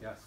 Yes.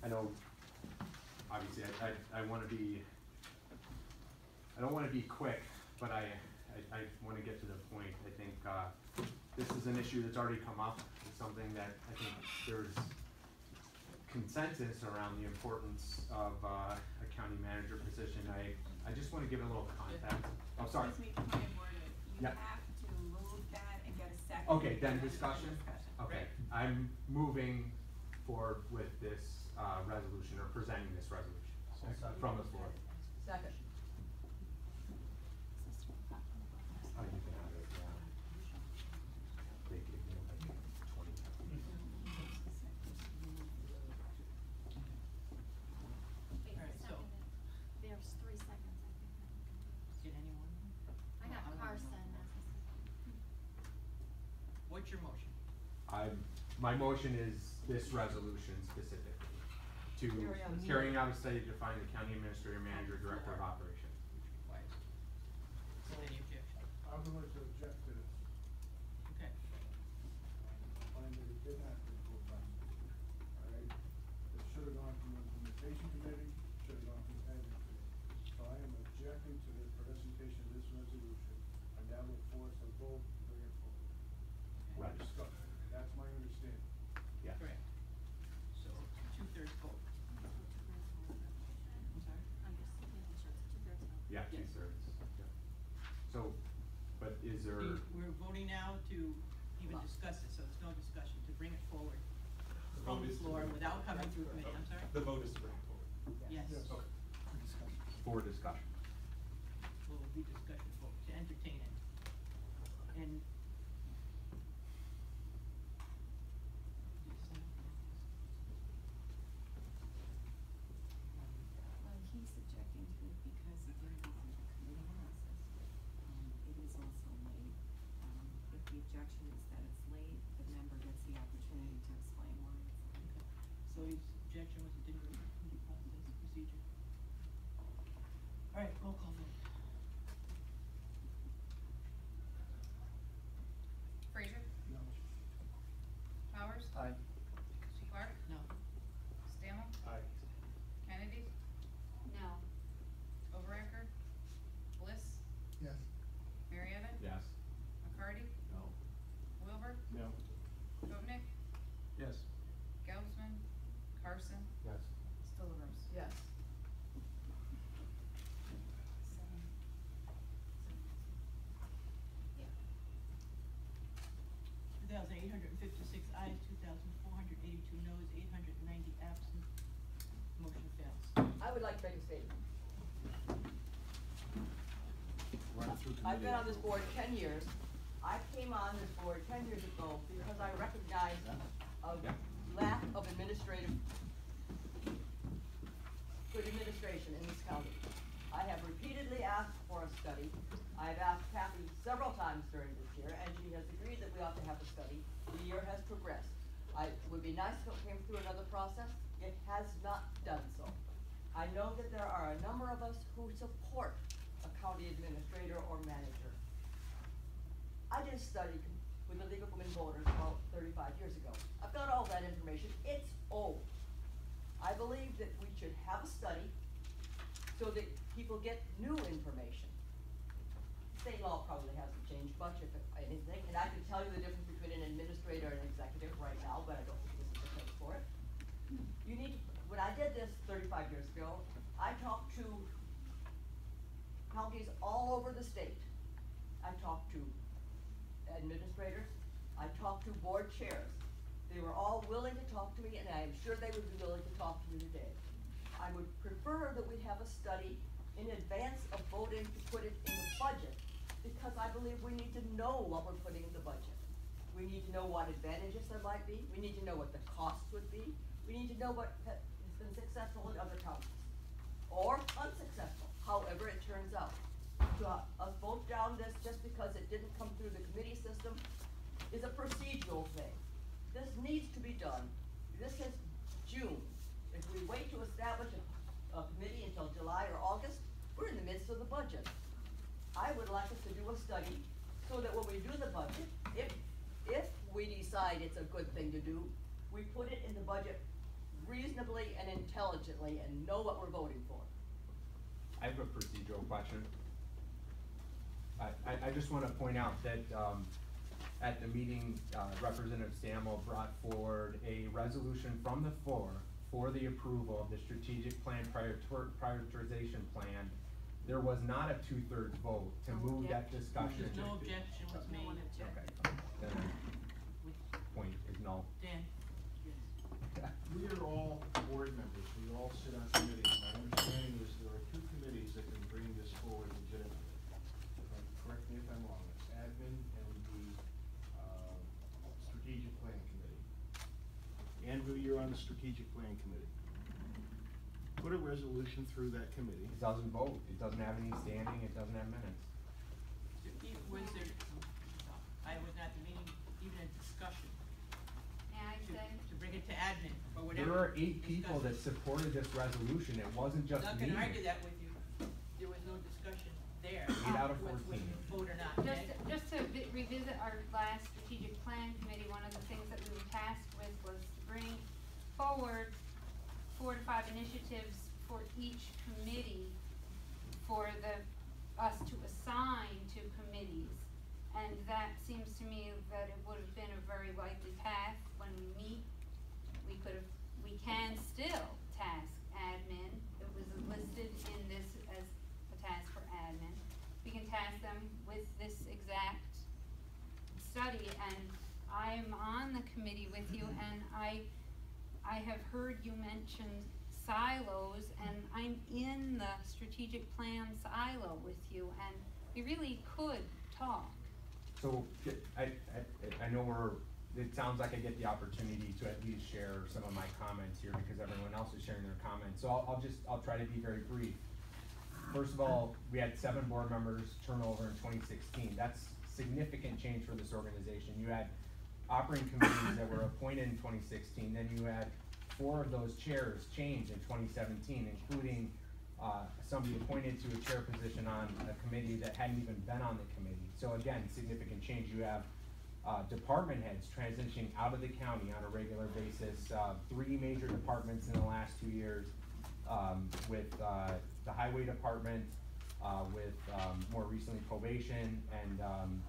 I know, obviously, I want to be, I don't want to be quick, but I want to get to the point. I think this is an issue that's already come up. It's something that I think there's consensus around the importance of a county manager position. I just want to give it a little context. Oh, sorry. Excuse me, point of order. You Yeah. have to move that and get a second. Okay, then discussion? Okay, Right. I'm moving forward with this resolution, or presenting this resolution from the floor. Second. Oh, you can have it, yeah. They gave me like 20. Wait, Alright, so- there's 3 seconds, I think. Did anyone? I got Carson. What's your motion? My motion is this resolution specifically, to Carrying out a study. carrying out a study to define the county administrator, manager, director of operations. Which requires. Any objection? I would like to object to this. Okay. I find that it did not go full time. All right? It should have gone through implementation committee, should have gone through admin committee. So I am objecting to the presentation of this resolution, and that will force a vote to bring it forward. Right. Discuss. That's my understanding. Yeah. Correct. So, 2/3 vote. I'm sorry? I'm just making sure it's 2/3 vote. Yeah, Yes. 2/3. Yeah. So, but is there? We're voting now to even discuss it, so there's no discussion, to bring it forward from the floor without coming through committee, I'm sorry? The vote is to bring it forward. Yes. Yes. Okay. For discussion. Will be discussion vote, to entertain it. And. Well, he's objecting to it because there isn't a committee process. It is also late. If the objection is that it's late, the member gets the opportunity to explain why it's late. Okay. So his objection was it didn't go through committee process procedure. All right, roll call vote. Frazier, No. Powers, Aye. Clark, No. Stammel, Aye. Kennedy, No. Overacker, Bliss, Yes. Marietta, Yes. McCarty, No. Wilbur, No. Kopnick, Yes. Gelbsman, Carson, Yes. Stillrose. Yes. 2,856 ayes, 2,482 noes, 890 absent. Motion fails. I would like to make a statement. Run it through I've been on committee. this board 10 years. I came on this board 10 years ago because I recognized a Yeah. lack of good administration in this county. I have repeatedly asked for a study. I've asked Kathy several times during this year, and she has agreed that we ought to have a study. The year has progressed. It would be nice if it came through another process. It has not done so. I know that there are a number of us who support a county administrator or manager. I did a study with the League of Women Voters about 35 years ago. I've got all that information. It's old. I believe that we should have a study so that people get new information. State law probably hasn't changed much, if anything, and I can tell you the difference between an administrator and an executive right now, but I don't think this is the place for it. When I did this 35 years ago, I talked to counties all over the state. I talked to administrators, I talked to board chairs. They were all willing to talk to me, and I am sure they would be willing to talk to me today. I would prefer that we have a study in advance of voting to put it in the budget, because I believe we need to know what we're putting in the budget. We need to know what advantages there might be, we need to know what the costs would be, we need to know what has been successful in other counties, or unsuccessful, however it turns out. To us vote down this just because it didn't come through the committee system is a procedural thing. This needs to be done. This establish a committee until July or August. We're in the midst of the budget. I would like us to do a study so that when we do the budget, if we decide it's a good thing to do, we put it in the budget reasonably and intelligently and know what we're voting for. I have a procedural question. I just wanna point out that, at the meeting, Representative Stammel brought forward a resolution from the floor for the approval of the strategic plan prioritization plan. There was not a 2/3 vote to move that discussion. No objection was No made. one objected. Okay, then point is null. Dan? We are all board members, we all sit on committees, my understanding is there are two committees that can bring this forward legitimately. Correct me if I'm wrong, it's admin and the, strategic plan committee. Andrew, you're on the strategic plan committee. Put a resolution through that committee. It doesn't vote, it doesn't have any standing, it doesn't have minutes. Was there, I was not at the meeting, even a discussion May I say? to bring it to admin or whatever. There are 8 people that supported this resolution, it wasn't just I'm not me. gonna argue that with you. There was no discussion there. 8 out of Whether 14. you vote or not, Just, okay? just to revisit our last strategic plan committee, one of the things that we were tasked with was to bring forward 4 to 5 initiatives for each committee for us to assign to committees. And that seems to me that it would have been a very likely path when we meet. We can still task admin. It was listed in this as a task for admin. We can task them with this exact study, and I'm on the committee with you, and I have heard you mention silos, and I'm in the strategic plan silo with you, and we really could talk. So, I know it sounds like I get the opportunity to at least share some of my comments here because everyone else is sharing their comments. So I'll try to be very brief. First of all, we had 7 board members turnover in 2016. That's significant change for this organization. You had operating committees that were appointed in 2016, then you had 4 of those chairs change in 2017, including somebody appointed to a chair position on a committee that hadn't even been on the committee. So again, significant change. You have department heads transitioning out of the county on a regular basis. 3 major departments in the last 2 years, with the highway department, with more recently probation, and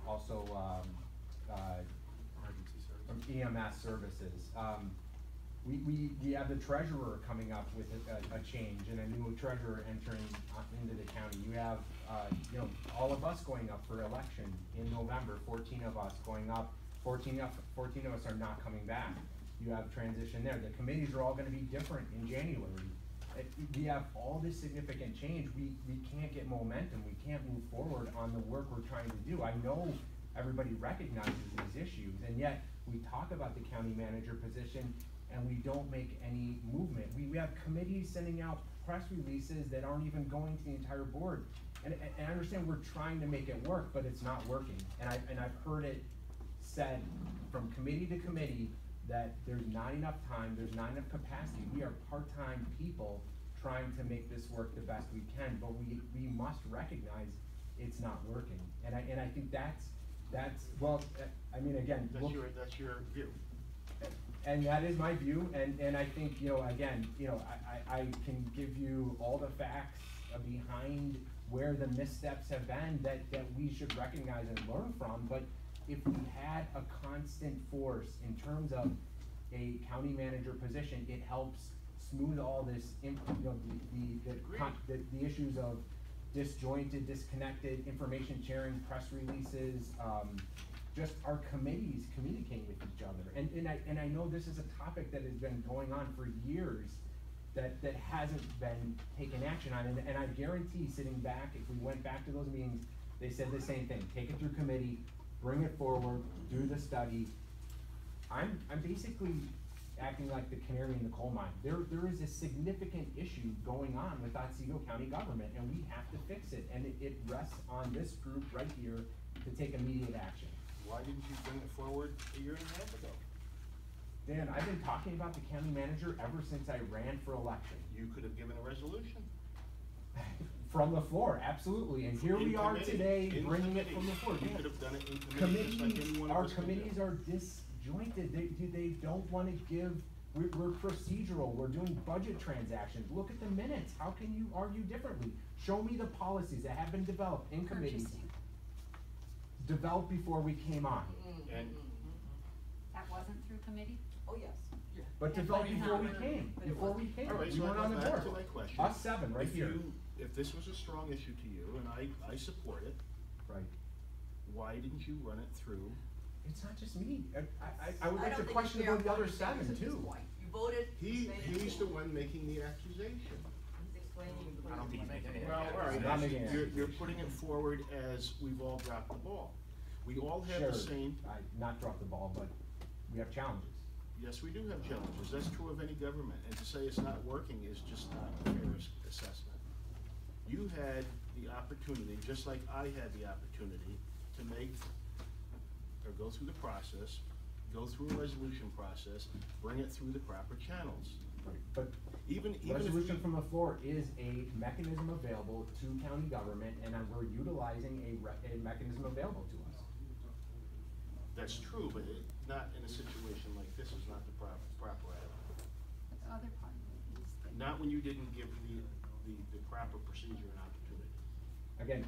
also from EMS services. We have the treasurer coming up with a change and a new treasurer entering into the county. You have, all of us going up for election in November, 14 of us going up, 14 of us are not coming back. You have transition there. The committees are all gonna be different in January. We have all this significant change. We can't get momentum. We can't move forward on the work we're trying to do. I know everybody recognizes these issues, and yet we talk about the county manager position and we don't make any movement. We have committees sending out press releases that aren't even going to the entire board. And I understand we're trying to make it work, but it's not working. And I've heard it said from committee to committee that there's not enough time, there's not enough capacity. We are part-time people trying to make this work the best we can, but we must recognize it's not working. And I think that's well, I mean, again, That's your view. and that is my view, and I think, again, I can give you all the facts behind where the missteps have been that we should recognize and learn from, but if we had a constant force in terms of a county manager position, it helps smooth all this, the issues of disjointed, disconnected information sharing, press releases, just our committees communicating with each other. And I know this is a topic that has been going on for years that hasn't been taken action on. And I guarantee, sitting back, if we went back to those meetings, they said the same thing: take it through committee, bring it forward, do the study. I'm basically acting like the canary in the coal mine. There is a significant issue going on with Otsego County government, and we have to fix it. And it rests on this group right here to take immediate action. Why didn't you bring it forward a year and a half ago? Dan, I've been talking about the county manager ever since I ran for election. You could have given a resolution. From the floor, absolutely, and here we In are committee, today in bringing it committee. from the floor. You Yeah. could have done it in committee, just like any one of Our us can do. committees are disjointed, they don't wanna give, we're procedural, we're doing budget transactions, look at the minutes, how can you argue differently? Show me the policies that have been developed in committees, Purchasing, developed before we came on, And that wasn't through committee? Oh, yes. but Yeah, developed but before we not- came, but it before we wasn't. came, All right, we so I weren't go on the back board. to my question. Us seven, right If here. if this was a strong issue to you, and I support it, Right. why didn't you run it through? It's not just me, I would I like don't to think it's question fair about the for other you to say this seven at this too. point. You voted. He's the one. one making the accusation. He's explaining. I don't think he's making any Well, all right, Not making an you're accusation. putting it forward as we've all dropped the ball. We all have Sure, the same, I not dropped the ball, but we have challenges. yes, we do have challenges, that's true of any government, and to say it's not working is just not a fair assessment. You had the opportunity, just like I had the opportunity, to make, or go through the process, go through a resolution process, bring it through the proper channels. But Even if resolution you- from the floor is a mechanism available to county government, and we're utilizing a mechanism available to us. That's true, but not in a situation like this is not the proper avenue. The other part of it is that. Not when you didn't give the proper procedure and opportunity. Again,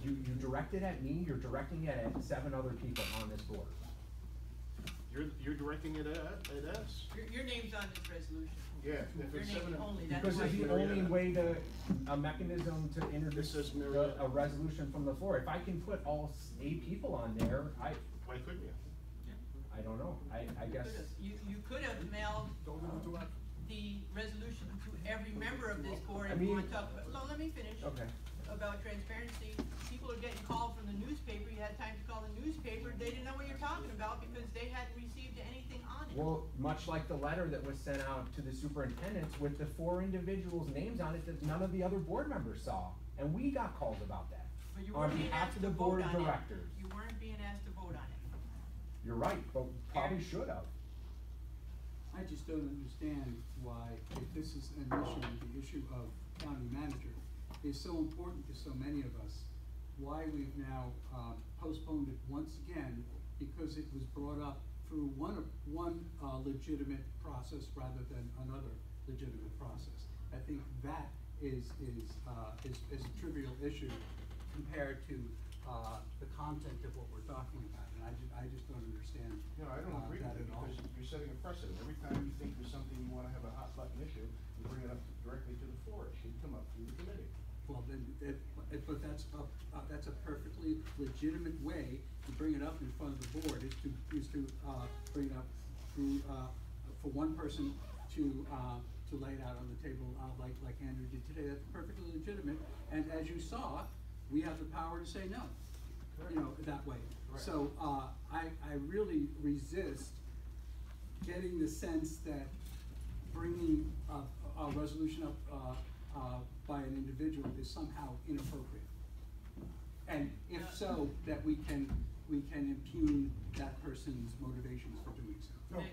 you direct it at me, you're directing it at seven other people on this board. You're directing it at us. Your name's on this resolution. Yeah. Your name only, that's Because why it's the you. only way to, a mechanism to introduce This says Marietta. a resolution from the floor. If I can put all 8 people on there, Why couldn't you? I don't know, I guess. You could have mailed the resolution to every member of this board I if you want mean- to talk about, no, let me finish. Okay. About transparency, people are getting called from the newspaper, you had time to call the newspaper, they didn't know what you're talking about because they hadn't received anything on it. Well, much like the letter that was sent out to the superintendents with the 4 individuals' names on it that none of the other board members saw, and we got calls about that. But you On weren't being behalf asked of to the vote board of on it. directors. You weren't being asked to vote on it. You're right, but probably should have. I just don't understand why, if this is an issue, the issue of county manager is so important to so many of us, why we've now postponed it once again, because it was brought up through one legitimate process rather than another legitimate process. I think that is a trivial issue compared to the content of what we're talking about, and I just don't understand. No, I don't agree that with you at all. because you're setting a precedent. Every time you think there's something you wanna have a hot button issue, you bring it up directly to the floor. It should come up through the committee. Well, then, but that's a perfectly legitimate way to bring it up in front of the board, is to bring it up through, for one person to lay it out on the table, like Andrew did today. That's perfectly legitimate, and as you saw, we have the power to say no, that way. Correct. So, I really resist getting the sense that bringing a resolution up, by an individual is somehow inappropriate. And if so, that we can impugn that person's motivations for doing so. No. Nick?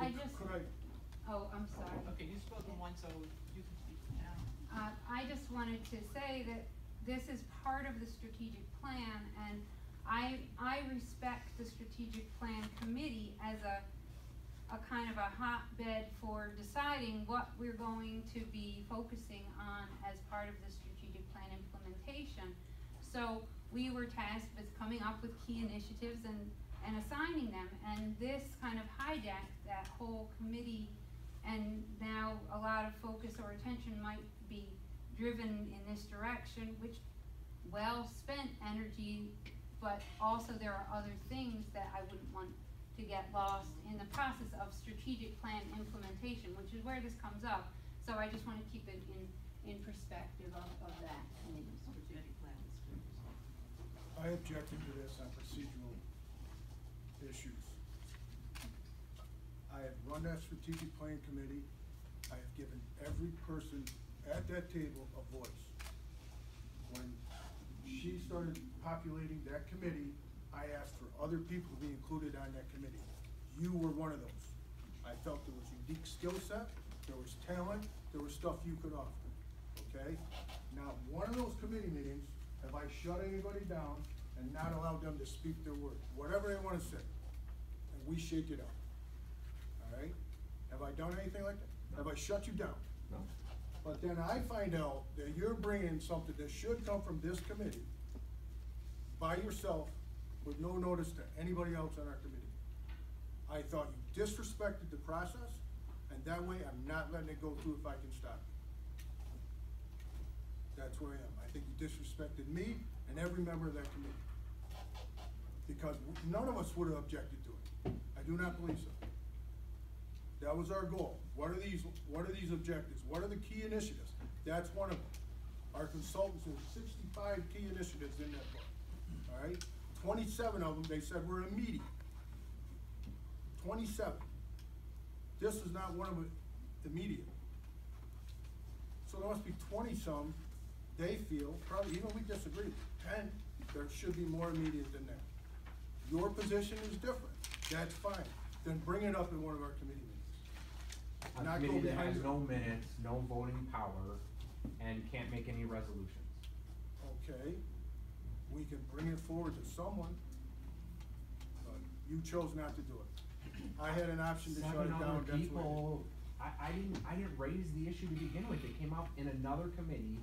I just, Could I, oh, I'm sorry. Okay, you've spoken once, so you can speak now. I just wanted to say that this is part of the strategic plan, and I respect the strategic plan committee as a kind of a hotbed for deciding what we're going to be focusing on as part of the strategic plan implementation. So we were tasked with coming up with key initiatives and assigning them, and this kind of hijacked that whole committee, and now a lot of focus or attention might be driven in this direction, which well-spent energy, but also there are other things that I wouldn't want to get lost in the process of strategic plan implementation, which is where this comes up. So I just want to keep it in perspective of that committee. Strategic plan is good. I objected to this on procedural issues. I have run that strategic plan committee. I have given every person at that table a voice. When she started populating that committee, I asked for other people to be included on that committee. You were one of those. I felt there was unique skill set, there was talent, there was stuff you could offer, okay? Not one of those committee meetings have I shut anybody down and not allowed them to speak their word, whatever they wanna say, and we shake it out, all right? Have I done anything like that? No. Have I shut you down? No. But then I find out that you're bringing something that should come from this committee by yourself with no notice to anybody else on our committee. I thought you disrespected the process, and that way I'm not letting it go through if I can stop it. That's where I am. I think you disrespected me and every member of that committee. Because none of us would have objected to it. I do not believe so. That was our goal. What are these objectives? What are the key initiatives? That's one of them. Our consultants have 65 key initiatives in that book, all right? 27 of them, they said were immediate. 27. This is not one of them immediate. So there must be 20-some, they feel, probably even we disagree, 10, there should be more immediate than that. Your position is different, that's fine. Then bring it up in one of our committee meetings. A Not go committee that behind has it. no minutes, no voting power, and can't make any resolutions. Okay, we can bring it forward to someone, but you chose not to do it. I had an option to shut it 7 down, other that's what I did. people, I didn't raise the issue to begin with, it came up in another committee,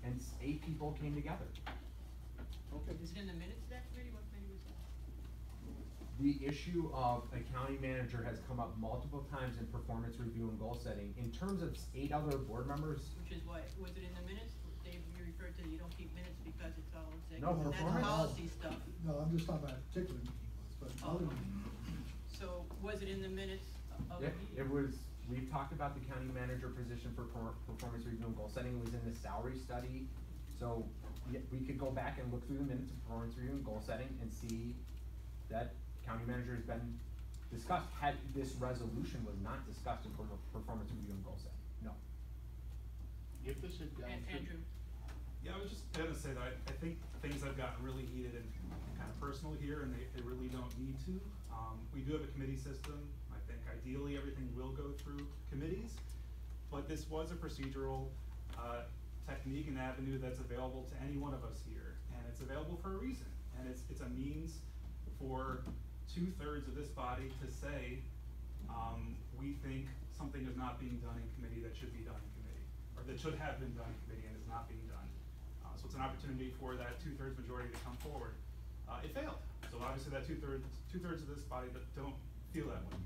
and 8 people came together. Okay. Is it in the minutes of that committee? What committee was that? The issue of a county manager has come up multiple times in performance review and goal setting. In terms of 8 other board members, Which is what, was it in the minutes? Dave, you referred to you don't keep minutes because it's all executive. No, That's performance. policy stuff. No, I'm just talking about a particular meeting was, but Oh. other meetings. So was it in the minutes of the yeah, meeting? it was, we've talked about the county manager position for performance review and goal setting, it was in the salary study. So, yeah, we could go back and look through the minutes of performance review and goal setting and see that county manager has been discussed. Had this resolution was not discussed in performance review and goal setting, no. If this had gone through. Andrew? Yeah, I was just gonna say that I think things have gotten really heated and kind of personal here, and they really don't need to. We do have a committee system. I think ideally everything will go through committees, but this was a procedural technique and avenue that's available to any one of us here, and it's available for a reason. And it's a means for 2/3 of this body to say, we think something is not being done in committee that should be done in committee, or that should have been done in committee and is not being done. So it's an opportunity for that 2/3 majority to come forward. It failed. So obviously that 2/3 of this body that don't feel that way.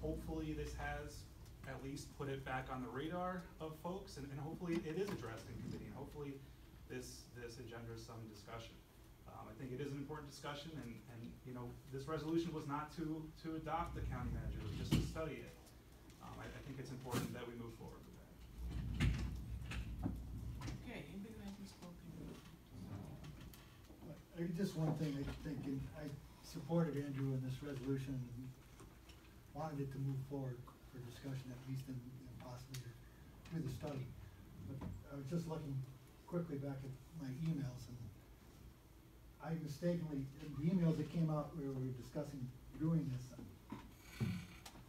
Hopefully this has at least put it back on the radar of folks, and hopefully it is addressed in committee, and hopefully this engenders some discussion. I think it is an important discussion, and you know, this resolution was not to adopt the county manager, it was just to study it. I think it's important that we move forward with that. Okay, anybody who hasn't spoken? Just one thing, I think, and I supported Andrew in this resolution, and wanted it to move forward for discussion, at least in, possibly with the study. But I was just looking quickly back at my emails, and I mistakenly, in the emails that came out where we were discussing doing this,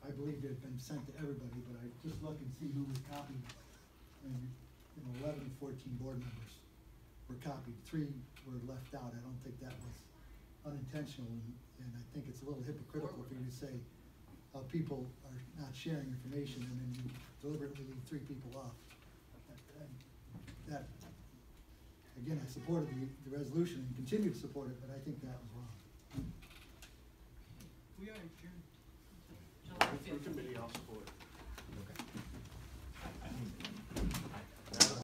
I believed it had been sent to everybody, but I just look and see who was copied, and 11 of 14 board members were copied, 3 were left out. I don't think that was unintentional, and I think it's a little hypocritical for you to say people are not sharing information and then you deliberately leave 3 people off. That, again, I supported the resolution and continue to support it, but I think that was wrong. We are adjourned. July